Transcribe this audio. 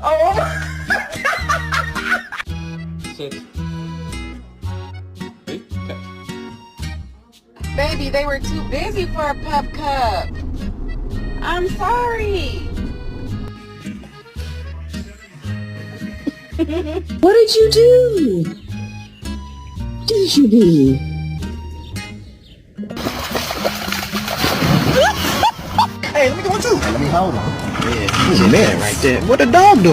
Oh. Sit. Hey, cat. Baby, they were too busy for a pup cup. I'm sorry. What did you do? Did you do? Hey, let me go too. Let me hold on. Yeah, he's a man right there. What the dog doing?